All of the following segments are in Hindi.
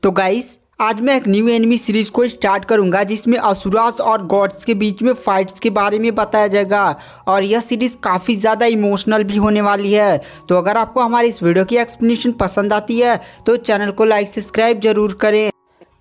तो गाइस आज मैं एक न्यू एनिमी सीरीज को स्टार्ट करूंगा जिसमें असुरास और गॉड्स के बीच में फाइट्स के बारे में बताया जाएगा और यह सीरीज काफ़ी ज़्यादा इमोशनल भी होने वाली है। तो अगर आपको हमारी इस वीडियो की एक्सप्लेनेशन पसंद आती है तो चैनल को लाइक सब्सक्राइब जरूर करें।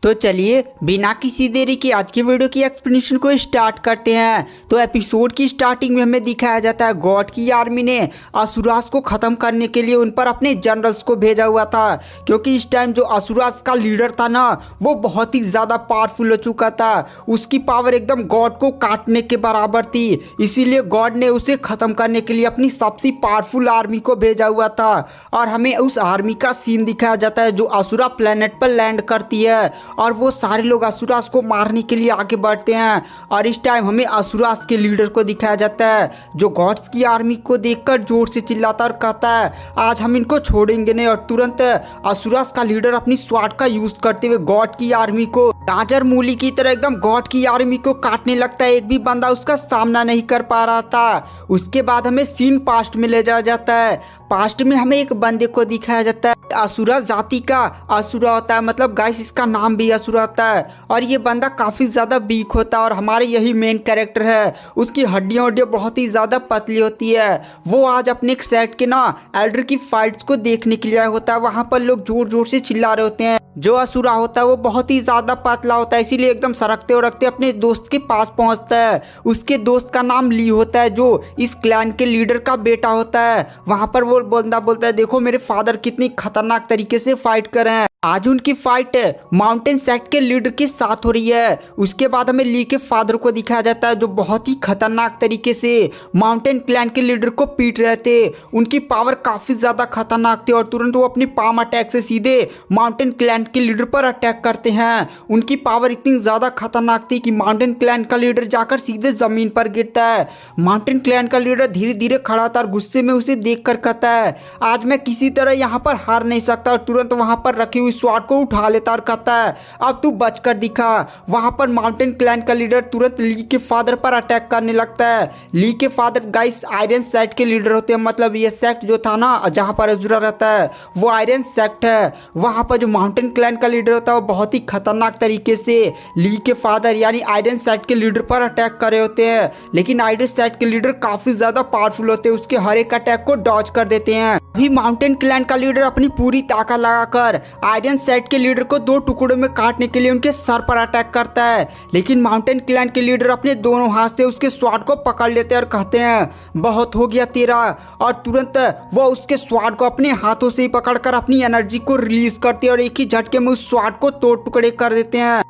तो चलिए बिना किसी देरी के आज की वीडियो की एक्सप्लेनेशन को स्टार्ट करते हैं। तो एपिसोड की स्टार्टिंग में हमें दिखाया जाता है गॉड की आर्मी ने असुरास को ख़त्म करने के लिए उन पर अपने जनरल्स को भेजा हुआ था, क्योंकि इस टाइम जो असुरास का लीडर था ना वो बहुत ही ज़्यादा पावरफुल हो चुका था। उसकी पावर एकदम गॉड को काटने के बराबर थी, इसीलिए गॉड ने उसे ख़त्म करने के लिए अपनी सबसे पावरफुल आर्मी को भेजा हुआ था। और हमें उस आर्मी का सीन दिखाया जाता है जो असुरा प्लेनेट पर लैंड करती है और वो सारे लोग असुरास को मारने के लिए आगे बढ़ते हैं। और इस टाइम हमें असुरास के लीडर को दिखाया जाता है जो गॉड्स की आर्मी को देखकर जोर से चिल्लाता और कहता है आज हम इनको छोड़ेंगे नहीं। और तुरंत असुरास का लीडर अपनी स्वाड का यूज करते हुए गॉड की आर्मी को गाजर मूली की तरह एकदम गॉड की आर्मी को काटने लगता है। एक भी बंदा उसका सामना नहीं कर पा रहा था। उसके बाद हमें सीन पास्ट में ले जाया जाता है। पास्ट में हमें एक बंदे को दिखाया जाता है असुरा जाति का असुरा होता है, मतलब गाइस इसका नाम भी असुरा होता है। और ये बंदा काफ़ी ज़्यादा वीक होता है और हमारे यही मेन कैरेक्टर है उसकी हड्डियाँ बहुत ही ज़्यादा पतली होती है। वो आज अपने एक सेट के ना एल्डर की फाइट्स को देखने के लिए आया होता है। वहाँ पर लोग जोर जोर से चिल्ला रहे होते हैं। जो असुरा होता है वो बहुत ही ज़्यादा पतला होता है, इसीलिए एकदम सरकते उड़कते अपने दोस्त के पास पहुँचता है। उसके दोस्त का नाम ली होता है जो इस क्लैन के लीडर का बेटा होता है। वहाँ पर वो बंदा बोलता है देखो मेरे फादर कितनी खतरनाक तरीके से फाइट कर रहे हैं। आज उनकी फाइट माउंटेन सेक्ट के लीडर के साथ हो रही है। उसके बाद हमें ली के फादर को दिखाया जाता है जो बहुत ही खतरनाक तरीके से माउंटेन क्लैन के लीडर को पीट रहे थे। उनकी पावर काफ़ी ज़्यादा खतरनाक थी और तुरंत वो अपनी पाम अटैक से सीधे माउंटेन क्लैन के लीडर पर अटैक करते हैं। उनकी पावर इतनी ज़्यादा खतरनाक थी कि माउंटेन क्लैन का लीडर जाकर सीधे ज़मीन पर गिरता है। माउंटेन क्लैन का लीडर धीरे धीरे खड़ा था और गुस्से में उसे देख कर कहता है आज मैं किसी तरह यहाँ पर हार नहीं सकता। और तुरंत वहाँ पर रखी हुई स्वाड को उठा लेता और कहता है अब तू बचकर दिखा। वहां पर माउंटेन क्लैन का लीडर तुरंत ली के फादर पर अटैक करने लगता है। ली के फादर गाइस आयरन सेक्ट के लीडर होते हैं, मतलब ये सेक्ट जो था ना जहां पर अजुरा रहता है वो आयरन सेक्ट है। वहां पर जो माउंटेन क्लैन का लीडर होता है वो बहुत ही खतरनाक तरीके से ली के फादर यानी आयरन सेक्ट के लीडर पर अटैक कर रहे होते हैं। लेकिन आयरन सेक्ट के लीडर काफी ज्यादा पावरफुल होते हैं, उसके हर एक अटैक को डॉज कर देते हैं। अभी माउंटेन क्लैन का लीडर अपनी पूरी ताकत लगाकर आयरन सेट के लीडर को दो टुकड़ों में काटने के लिए उनके सर पर अटैक करता है। लेकिन माउंटेन क्लैन के लीडर अपने दोनों हाथ से उसके स्वाड को पकड़ लेते हैं और कहते हैं बहुत हो गया तेरा। और तुरंत वो उसके स्वाड को अपने हाथों से ही पकड़कर अपनी एनर्जी को रिलीज करते हैं और एक ही झटके में उस स्वाड को तोड़ टुकड़े कर देते हैं।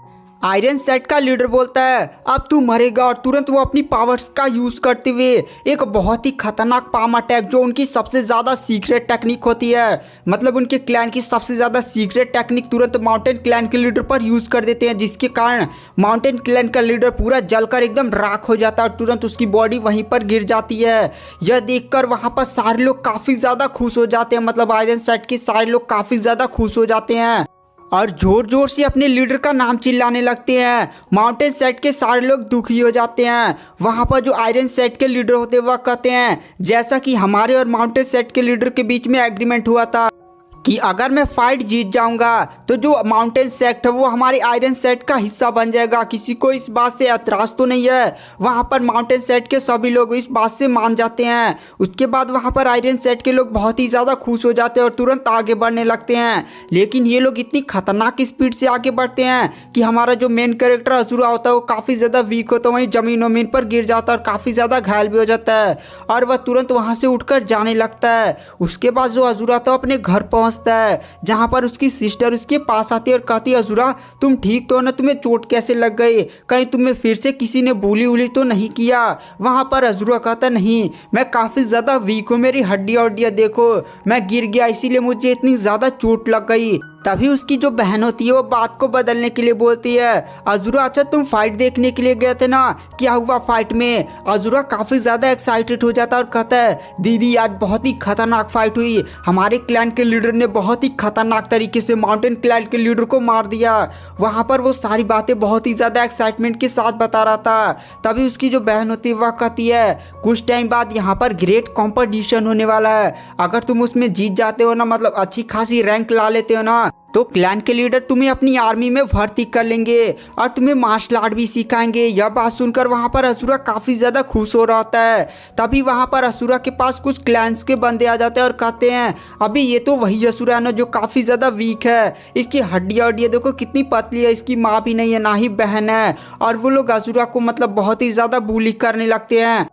आयरन सेट का लीडर बोलता है अब तू मरेगा और तुरंत वो अपनी पावर्स का यूज करते हुए एक बहुत ही खतरनाक पाम अटैक जो उनकी सबसे ज़्यादा सीक्रेट टेक्निक होती है, मतलब उनके क्लैन की सबसे ज़्यादा सीक्रेट टेक्निक तुरंत माउंटेन क्लैन के लीडर पर यूज कर देते हैं, जिसके कारण माउंटेन क्लैन का लीडर पूरा जलकर एकदम राख हो जाता है और तुरंत उसकी बॉडी वहीं पर गिर जाती है। यह देखकर वहाँ पर सारे लोग काफ़ी ज़्यादा खुश हो जाते हैं, मतलब आयरन सेट के सारे लोग काफ़ी ज़्यादा खुश हो जाते हैं और जोर जोर से अपने लीडर का नाम चिल्लाने लगते हैं। माउंटेन सेट के सारे लोग दुखी हो जाते हैं। वहाँ पर जो आयरन सेट के लीडर होते हैं वह कहते हैं जैसा कि हमारे और माउंटेन सेट के लीडर के बीच में एग्रीमेंट हुआ था कि अगर मैं फाइट जीत जाऊंगा तो जो माउंटेन सेक्ट है वो हमारे आयरन सेट का हिस्सा बन जाएगा। किसी को इस बात से ऐतराज़ तो नहीं है। वहाँ पर माउंटेन सेट के सभी लोग इस बात से मान जाते हैं। उसके बाद वहाँ पर आयरन सेट के लोग बहुत ही ज़्यादा खुश हो जाते हैं और तुरंत आगे बढ़ने लगते हैं। लेकिन ये लोग इतनी खतरनाक स्पीड से आगे बढ़ते हैं कि हमारा जो मेन कैरेक्टर अजुरा होता है वो काफ़ी ज़्यादा वीक होता है, वहीं ज़मीन पर गिर जाता है और काफ़ी ज़्यादा घायल भी हो जाता है और वह तुरंत वहाँ से उठकर जाने लगता है। उसके बाद जो अजुरा था अपने घर पहुँच है जहां पर उसकी सिस्टर उसके पास आती है और कहती है अजुरा तुम ठीक तो ना, तुम्हें चोट कैसे लग गई, कहीं तुम्हें फिर से किसी ने bully उली तो नहीं किया। वहां पर अजुरा कहता नहीं मैं काफ़ी ज़्यादा वीक हूँ, मेरी हड्डियाँ देखो मैं गिर गया इसीलिए मुझे इतनी ज़्यादा चोट लग गई। तभी उसकी जो बहन होती है वो बात को बदलने के लिए बोलती है अजुरा अच्छा तुम फाइट देखने के लिए गए थे ना, क्या हुआ फाइट में। अजुरा काफ़ी ज़्यादा एक्साइटेड हो जाता है और कहता है दीदी आज बहुत ही खतरनाक फाइट हुई, हमारे क्लैन के लीडर ने बहुत ही खतरनाक तरीके से माउंटेन क्लैन के लीडर को मार दिया। वहाँ पर वो सारी बातें बहुत ही ज़्यादा एक्साइटमेंट के साथ बता रहा था। तभी उसकी जो बहन होती है वह कहती है कुछ टाइम बाद यहाँ पर ग्रेट कॉम्पिटिशन होने वाला है, अगर तुम उसमें जीत जाते हो ना, मतलब अच्छी खासी रैंक ला लेते हो ना तो क्लैन के लीडर तुम्हें अपनी आर्मी में भर्ती कर लेंगे और तुम्हें मार्शल आर्ट भी सिखाएंगे। यह बात सुनकर वहाँ पर असुरा काफ़ी ज़्यादा खुश हो रहा होता है। तभी वहाँ पर असुरा के पास कुछ क्लैंस के बंदे आ जाते हैं और कहते हैं अभी ये तो वही असुरा है ना जो काफ़ी ज़्यादा वीक है, इसकी हड्डियाँ देखो कितनी पतली है, इसकी माँ भी नहीं है ना ही बहन है। और वो लोग असुरा को मतलब बहुत ही ज़्यादा बुली करने लगते हैं।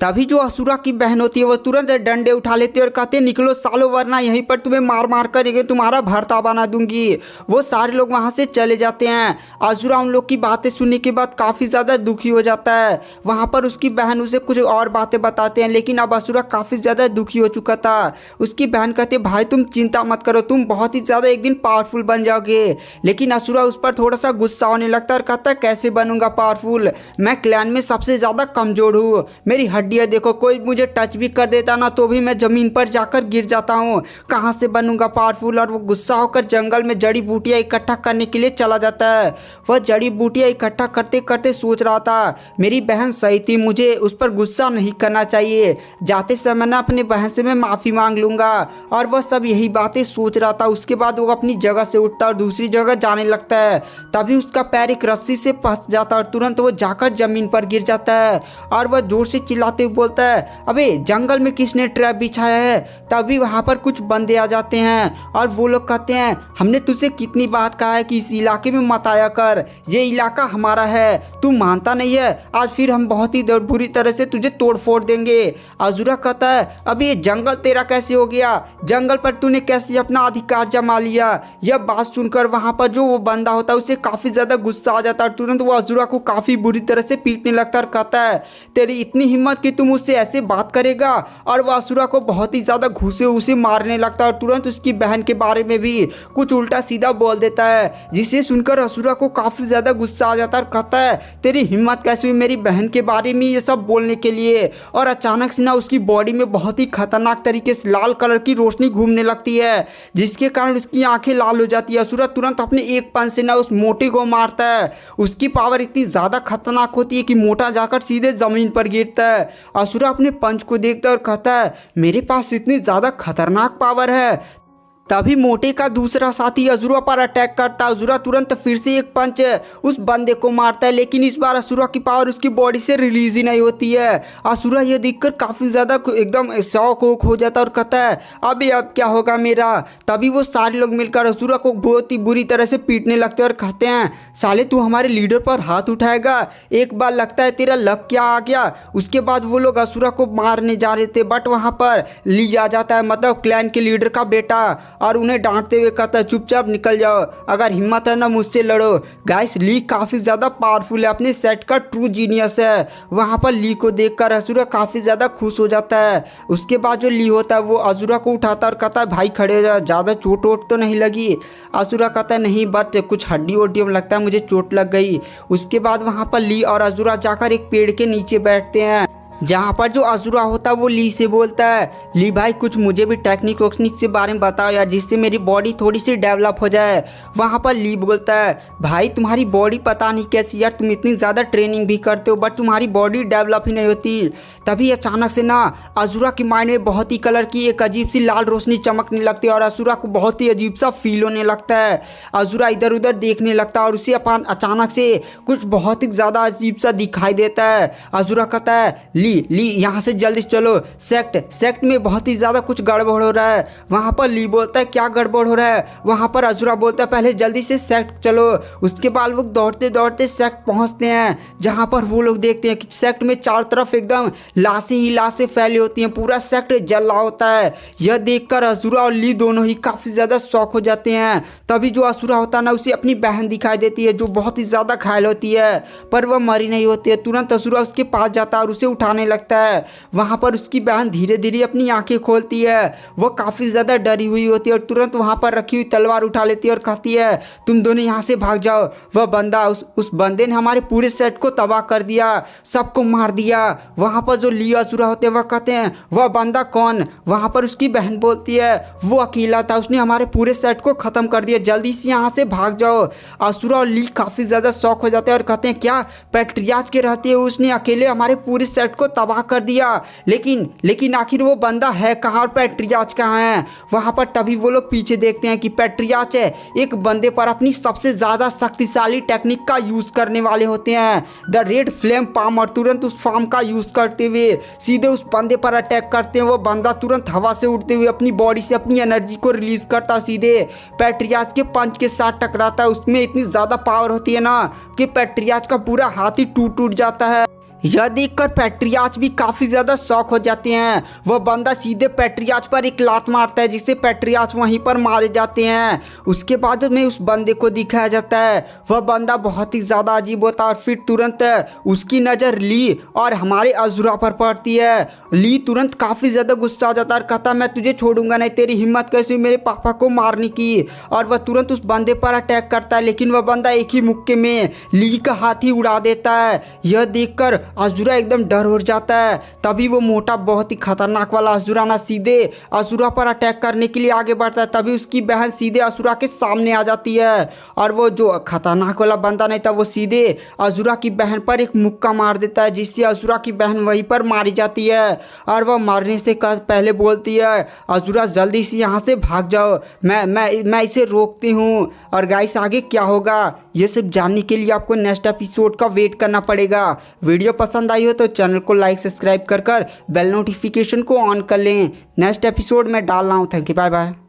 तभी जो असुरा की बहन होती है वो तुरंत डंडे उठा लेती है और कहते हैं निकलो सालो वरना यहीं पर तुम्हें मार मार कर तुम्हारा भरता बना दूंगी। वो सारे लोग वहाँ से चले जाते हैं। असुरा उन लोग की बातें सुनने के बाद काफ़ी ज़्यादा दुखी हो जाता है। वहाँ पर उसकी बहन उसे कुछ और बातें बताते हैं, लेकिन अब असुरा काफ़ी ज़्यादा दुखी हो चुका था। उसकी बहन कहती है भाई तुम चिंता मत करो, तुम बहुत ही ज़्यादा एक दिन पावरफुल बन जाओगे। लेकिन असुरा उस पर थोड़ा सा गुस्सा होने लगता है और कहता है कैसे बनूंगा पावरफुल, मैं क्लैन में सबसे ज़्यादा कमज़ोर हूँ, मेरी हड्डियाँ देखो, कोई मुझे टच भी कर देता ना तो भी मैं ज़मीन पर जाकर गिर जाता हूँ, कहाँ से बनूंगा पावरफुल। और वो गुस्सा होकर जंगल में जड़ी बूटियाँ इकट्ठा करने के लिए चला जाता है। वह जड़ी बूटियाँ इकट्ठा करते करते सोच रहा था मेरी बहन सही थी, मुझे उस पर गुस्सा नहीं करना चाहिए, जाते समय ना अपने बहन से मैं माफ़ी मांग लूँगा। और वह सब यही बातें सोच रहा था। उसके बाद वो अपनी जगह से उठता और दूसरी जगह जाने लगता है। तभी उसका पैर एक रस्सी से फंस जाता और तुरंत वो जाकर ज़मीन पर गिर जाता है। और वह जोर से चिल्लाते हुए बोलता है अबे जंगल में किसने ट्रैप बिछाया है। तभी वहाँ पर कुछ बंदे आ जाते हैं और वो लोग कहते हैं हमने तुझसे कितनी बार कहा है कि इस इलाके में मत आया कर, ये इलाका हमारा है, तू मानता नहीं है, आज फिर हम बहुत ही बुरी तरह से तुझे तोड़ फोड़ देंगे। असुरा कहता है अभी ये जंगल तेरा कैसे हो गया, जंगल पर तूने कैसे अपना अधिकार जमा लिया। यह बात सुनकर वहाँ पर जो वो बंदा होता है उसे काफ़ी ज़्यादा गुस्सा आ जाता है और तुरंत वो असुरा को काफ़ी बुरी तरह से पीटने लगता है और कहता है तेरी इतनी हिम्मत कि तुम उससे ऐसे बात करेगा। और वह असुरा को बहुत ही ज़्यादा घूसे उसे मारने लगता है और तुरंत उसकी बहन के बारे में भी कुछ उल्टा सीधा बोल देता है, जिसे सुनकर असुरा को काफ़ी ज़्यादा गुस्सा आ जाता है और कहता है तेरी हिम्मत कैसे हुई मेरी बहन के बारे में ये सब बोलने के लिए। और अचानक से ना उसकी बॉडी में बहुत ही खतरनाक तरीके से लाल कलर की रोशनी घूमने लगती है, जिसके कारण उसकी आंखें लाल हो जाती है। असुरा तुरंत अपने एक पंच से ना उस मोटे को मारता है। उसकी पावर इतनी ज़्यादा खतरनाक होती है कि मोटा जाकर सीधे ज़मीन पर गिरता है। असुरा अपने पंच को देखता है और कहता है मेरे पास इतनी ज़्यादा खतरनाक पावर है। तभी मोटे का दूसरा साथी असुरा पर अटैक करता है। असुरा तुरंत फिर से एक पंच उस बंदे को मारता है, लेकिन इस बार असुरा की पावर उसकी बॉडी से रिलीज ही नहीं होती है। असुरा यह देखकर काफ़ी ज़्यादा एकदम शौक हो जाता है और कहता है अबे अब क्या होगा मेरा। तभी वो सारे लोग मिलकर असुरा को बहुत ही बुरी तरह से पीटने लगते हैं और कहते हैं साले तू हमारे लीडर पर हाथ उठाएगा, एक बार लगता है तेरा लक क्या आ गया। उसके बाद वो लोग असुरा को मारने जा रहे थे, बट वहाँ पर ली आ जाता है, मतलब क्लैन के लीडर का बेटा, और उन्हें डांटते हुए कहता है चुपचाप निकल जाओ, अगर हिम्मत है ना मुझसे लड़ो। गाइस ली काफ़ी ज़्यादा पावरफुल है, अपने सेट का ट्रू जीनियस है। वहाँ पर ली को देखकर असुरा काफ़ी ज़्यादा खुश हो जाता है। उसके बाद जो ली होता है वो असुरा को उठाता है और कहता है भाई खड़े हो जाओ, ज़्यादा चोट वोट तो नहीं लगी। असुरा कहता है नहीं बट कुछ हड्डी वड्डी में लगता है मुझे चोट लग गई। उसके बाद वहाँ पर ली और असुरा जाकर एक पेड़ के नीचे बैठते हैं, जहाँ पर जो असुरा होता है वो ली से बोलता है ली भाई कुछ मुझे भी टेक्निक वोक्निक के बारे में बताओ यार, जिससे मेरी बॉडी थोड़ी सी डेवलप हो जाए। वहाँ पर ली बोलता है भाई तुम्हारी बॉडी पता नहीं कैसी यार, तुम इतनी ज़्यादा ट्रेनिंग भी करते हो बट तुम्हारी बॉडी डेवलप ही नहीं होती। तभी अचानक से ना असुरा की माइंड में बहुत ही कलर की एक अजीब सी लाल रोशनी चमकने लगती है और असुरा को बहुत ही अजीब सा फील होने लगता है। असुरा इधर उधर देखने लगता है और उसे अपन अचानक से कुछ बहुत ही ज़्यादा अजीब सा दिखाई देता है। असुरा कहता है ली यहाँ से जल्दी चलो, सेक्ट में बहुत ही ज़्यादा कुछ गड़बड़ हो रहा है। वहाँ पर ली बोलता है क्या गड़बड़ हो रहा है। वहाँ पर असुरा बोलता है पहले जल्दी से सेक्ट चलो। उसके बाद वो दौड़ते दौड़ते सेक्ट पहुँचते हैं, जहाँ पर वो लोग देखते हैं कि सेक्ट में चारों तरफ एकदम लाशें ही लाशें फैली होती हैं, पूरा सेक्ट जल रहा होता है। यह देखकर असुरा और ली दोनों ही काफ़ी ज़्यादा शॉक हो जाते हैं। तभी जो असुरा होता है ना उसे अपनी बहन दिखाई देती है जो बहुत ही ज़्यादा घायल होती है, पर वह मरी नहीं होती है। तुरंत असुरा उसके पास जाता है और उसे उठाने लगता है। वहाँ पर उसकी बहन धीरे धीरे अपनी आंखें खोलती है, वह काफ़ी ज़्यादा डरी हुई होती है और तुरंत वहाँ पर रखी हुई तलवार उठा लेती है और कहती है तुम दोनों यहाँ से भाग जाओ। वह बंदा उस बंदे ने हमारे पूरे सेट को तबाह कर दिया, सबको मार दिया। वहाँ पर जो ली असुरा होते हैं वह कहते हैं वह बंदा कौन। वहाँ पर उसकी बहन बोलती है वो अकेला था, उसने हमारे पूरे सेट को ख़त्म कर दिया, जल्दी से यहाँ से भाग जाओ। असुरा और ली काफ़ी ज़्यादा शौक हो जाते हैं और कहते हैं क्या पैट्रियाज के रहते हुए उसने अकेले हमारे पूरे सेट को तबाह कर दिया। लेकिन आखिर वो बंदा है कहाँ और पेट्रियाच कहाँ है? वहाँ पर तभी वो लोग पीछे देखते हैं कि पेट्रियाच है एक बंदे पर अपनी सबसे ज़्यादा शक्तिशाली टेक्निक का यूज़ करने वाले होते हैं, द रेड फ्लेम पाम, और तुरंत उस फार्म का यूज़ करते हुए सीधे उस बंदे पर अटैक करते हैं। वो बंदा तुरंत हवा से उड़ते हुए अपनी बॉडी से अपनी एनर्जी को रिलीज करता सीधे पेट्रियाच के पंच के साथ टकराता है। उसमें इतनी ज़्यादा पावर होती है ना कि पेट्रियाच का पूरा हाथ ही टूट जाता है। यह देखकर पेट्रियाच भी काफ़ी ज़्यादा शॉक हो जाते हैं। वह बंदा सीधे पेट्रियाच पर एक लात मारता है जिससे पेट्रियाच वहीं पर मारे जाते हैं। उसके बाद में उस बंदे को दिखाया जाता है। वह बंदा बहुत ही ज़्यादा अजीब होता है और फिर तुरंत उसकी नज़र ली और हमारे अज़ुरा पर पड़ती है। ली तुरंत काफ़ी ज़्यादा गुस्सा हो जाता है और कहता मैं तुझे छोड़ूंगा नहीं, तेरी हिम्मत कैसे मेरे पापा को मारने की। और वह तुरंत उस बंदे पर अटैक करता है, लेकिन वह बंदा एक ही मुक्के में ली का हाथ ही उड़ा देता है। यह देखकर अज़ुरा एकदम डर हो जाता है। तभी वो मोटा बहुत ही खतरनाक वाला अज़ुरा ना सीधे असुरा पर अटैक करने के लिए आगे बढ़ता है। तभी उसकी बहन सीधे असुरा के सामने आ जाती है और वो जो खतरनाक वाला बंदा नहीं था वो सीधे असुरा की बहन पर एक मुक्का मार देता है, जिससे असुरा की बहन वहीं पर मारी जाती है। और वह मारने से पहले बोलती है असुरा जल्दी से यहाँ से भाग जाओ, मैं इसे रोकती हूँ। और गाइस आगे क्या होगा ये सब जानने के लिए आपको नेक्स्ट एपिसोड का वेट करना पड़ेगा। वीडियो पसंद आई हो तो चैनल को लाइक सब्सक्राइब कर बेल नोटिफिकेशन को ऑन कर लें। नेक्स्ट एपिसोड में डाल रहा हूँ। Thank you, bye bye.